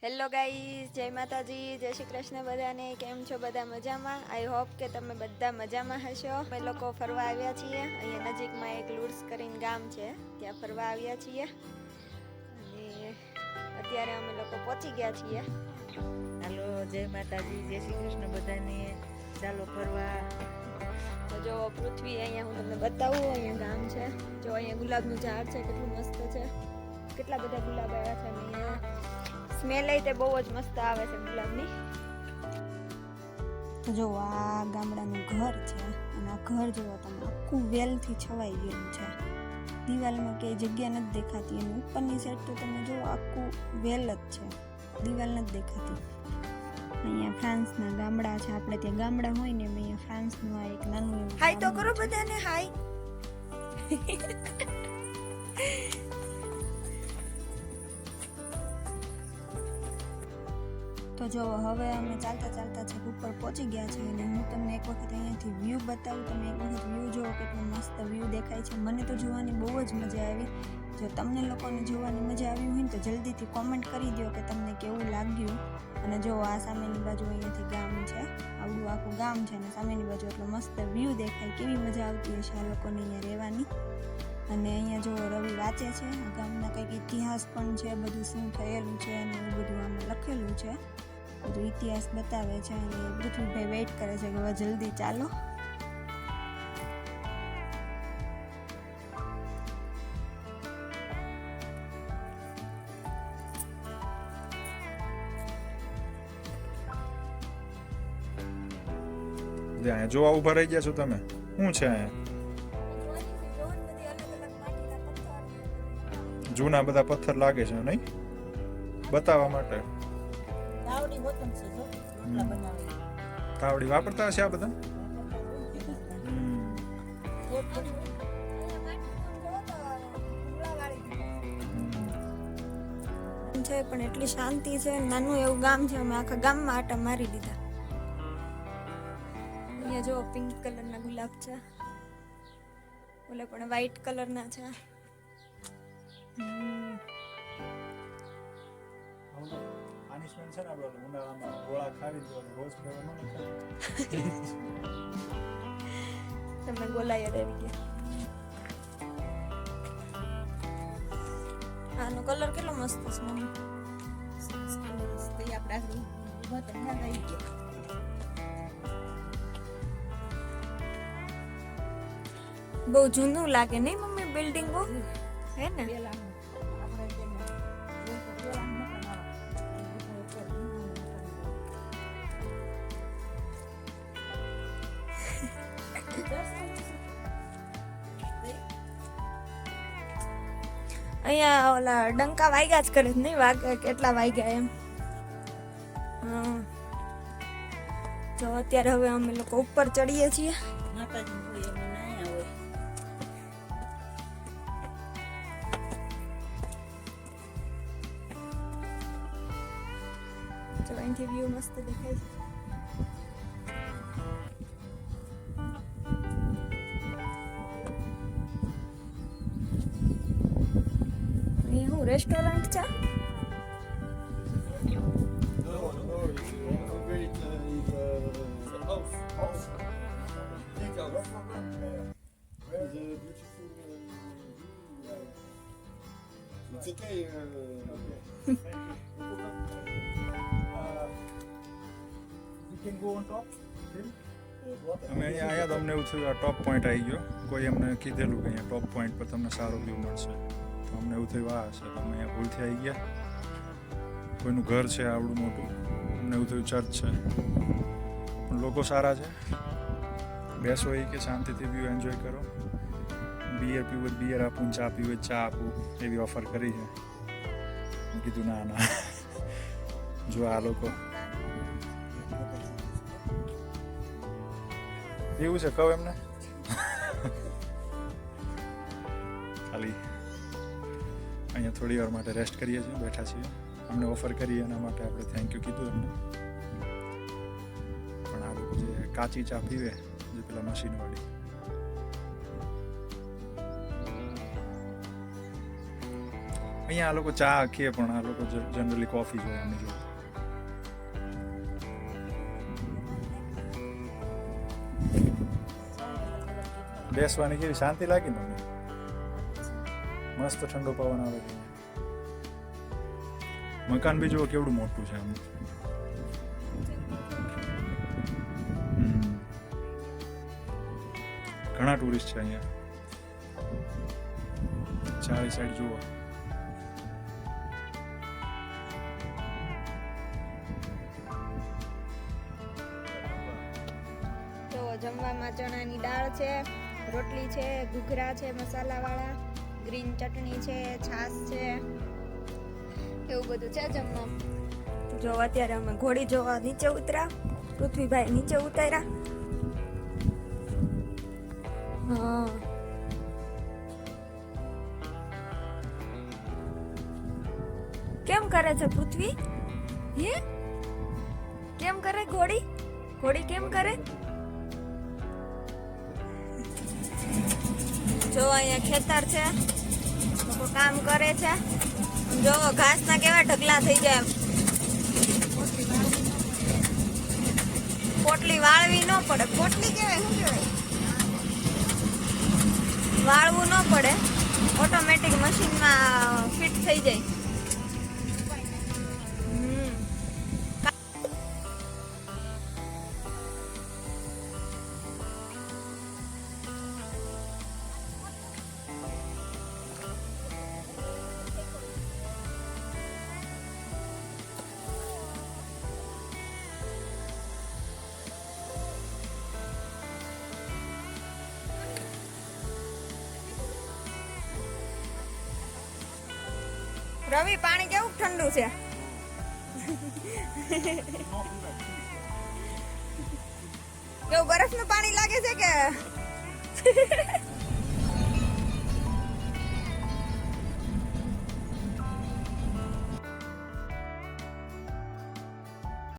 Hello guys, જય માતાજી, જય શ્રી કૃષ્ણ બધાને. કેમ છો બધા? મજામાં? આઈ હોપ કે તમે બધા મજામાં હશો. અમે લોકો ફરવા આવ્યા છીએ. અહીંયા નજીકમાં એક લુડ્સ કરીને ગામ છે, ત્યાં ફરવા આવ્યા છીએ અને અત્યારે અમે લોકો પહોંચી ગયા છીએ. હાલો, જય માતાજી, જય શ્રી કૃષ્ણ બધાને. ચાલો ફરવા. તો જો પૃથ્વી, અહીંયા હું તમને બતાવું. અહીંયા ગામ છે, જો અહીંયા ગુલાબનું ઝાડ છે, કેટલું મસ્ત છે. કેટલા બધા ગુલાબ આવ્યા છે અને અહીંયા સ્મેલ તે બહુ જ મસ્ત આવે છે ગુલાબની. તો જો આ ગામડાનું ઘર છે અને આ ઘર જોવો તમે, આખું વેલથી છવાઈ ગયેલું છે. દિવાલમાં ક્યાંય જગ્યા નથી દેખાતી અને ઉપરની સાઈડ તો તમે જો આખું વેલ જ છે, દિવાલ નથી દેખાતી. અહીંયા ફ્રાન્સના ગામડા છે, આપણે ત્યાં ગામડા હોય ને એમ અહીંયા ફ્રાન્સનું આ એક નાનું એવું. હાય તો કરો બધાને, હાય. તો જો હવે અમે ચાલતા ચાલતા છે ઉપર પહોંચી ગયા છે અને હું તમને એક વખત અહીંયાથી વ્યૂ બતાવું. તમે એક વખત વ્યૂ જુઓ, કેટલું મસ્ત વ્યૂ દેખાય છે. મને તો જોવાની બહુ જ મજા આવી. જો તમને લોકોને જોવાની મજા આવી હોય ને તો જલ્દીથી કોમેન્ટ કરી દો કે તમને કેવું લાગ્યું. અને જો આ સામેની બાજુ અહીંયાથી ગામ છે, આવડું આખું ગામ છે અને સામેની બાજુ એટલો મસ્ત વ્યૂ દેખાય. કેવી મજા આવતી હશે આ લોકોને અહીંયા રહેવાની. અને અહીંયા જો રવિ વાંચે છે, આ ગામના કંઈક ઇતિહાસ પણ છે, બધું શું થયેલું છે અને એવું બધું આમાં લખેલું છે, બધું ઇતિહાસ બતાવે છે. અને પૃથ્વીભાઈ વેઇટ કરે છે કે હવે જલ્દી ચાલો. અહીંયા જોવા ઉભા રહી ગયા છો તમે? શું છે અહીંયા? જૂના બધા પથ્થર લાગે છે નહીં? બતાવવા માટે તાવડી હોતન છે, જો રોટલા બનાવે. તાવડી વાપરતા હશે આ બધા? છે પણ એટલી શાંતિ છે, નાનું એવું ગામ છે. અમે આખા ગામમાં આટા મારી લીધા. અહીંયા જો પિંક કલરના ગુલાબ છે, ઓલે પણ વ્હાઈટ કલરના છે. આની સ્મેલ છે ને આપણે ઉનાળામાં ગોળા ખાવી જોઈએ, રોજ ખાવાનું નથી. તમને ગોલા યાદ આવી ગયા. આનો કલર કેટલો મસ્ત છે મમ્મી. બહુ જૂનું લાગે નહીં મમ્મી બિલ્ડિંગો, હે ને? અહીંયા ઓલા ડંકા વાગ્યા જ કરે, નહીં વાગે કેટલા વાગ્યા એમ. હા, તો અત્યારે હવે અમે લોકો ઉપર ચડીએ છીએ. માતાજી કોઈ એમાં ના આવે. જો અહીંથી વ્યૂ મસ્ત દેખાય છે. હું રેસ્ટોરન્ટ છે. It's okay. You can go on top. અમે અહીંયા આવ્યા તો અમને એવું થયું આ ટોપ પોઈન્ટ આવી ગયો. કોઈ અમને કીધેલું કે અહીંયા ટોપ પોઈન્ટ પર તમને સારો વ્યૂ મળશે, તો અમને એવું થયું આ હશે. તો અમે અહીંયા ભૂલથી આવી ગયા. કોઈનું ઘર છે આવડું મોટું, અમને એવું થયું ચર્ચ છે, પણ લોકો સારા છે. બેસો એ કે શાંતિથી વ્યૂ એન્જોય કરો. બિયર પીવું બિયર આપું, ચા પીવું ચા આપું, એવી ઓફર કરી છે. મેં કીધું ના ના, જો આ લોકો એવું છે કહું એમને. ખાલી અહીંયા થોડી વાર માટે રેસ્ટ કરીએ છીએ, બેઠા છીએ. અમને ઓફર કરી એના માટે આપણે થેન્ક યુ કીધું એમને. પણ આ લોકો જે કાચી ચા પીવે, જે પેલા મશીનવાળી, અહીંયા આ લોકો ચા કે પણ આ લોકો જનરલી કોફી જોઈએ આની જોડે. બેસવાની કેવી શાંતિ લાગી ને તમને? મસ્ત ઠંડો પવન આવે છે. મકાન બી જુઓ કેવડું મોટું છે આમ. ઘણા ટુરિસ્ટ છે અહીંયા. ચારે સાઈડ જુઓ. તો જમવામાં ચણાની દાળ છે, રોટલી છે, ઘૂઘરા છે મસાલાવાળા, ગ્રીન ચટણી છે, છાશ છે, એવું બધું છે જમવામાં. જો અત્યારે અમે ઘોડી જોવા નીચે ઉતર્યા, પૃથ્વીભાઈ નીચે ઉતાર્યા. હા કેમ કરે છે પૃથ્વી? હે કેમ કરે ઘોડી? ઘોડી કેમ કરે? જો અહીંયા ખેતર છે, લોકો કામ કરે છે. જો ઘાસના કેવા ઢગલા થઈ જાય. પોટલી વાળવી ન પડે. પોટલી કહેવાય, શું કહેવાય? વાળવું ન પડે, ઓટોમેટિક મશીનમાં ફિટ થઈ જાય. રવિ પાણી કેવું ઠંડુ છે? કેવું બરફનું પાણી લાગે છે કે?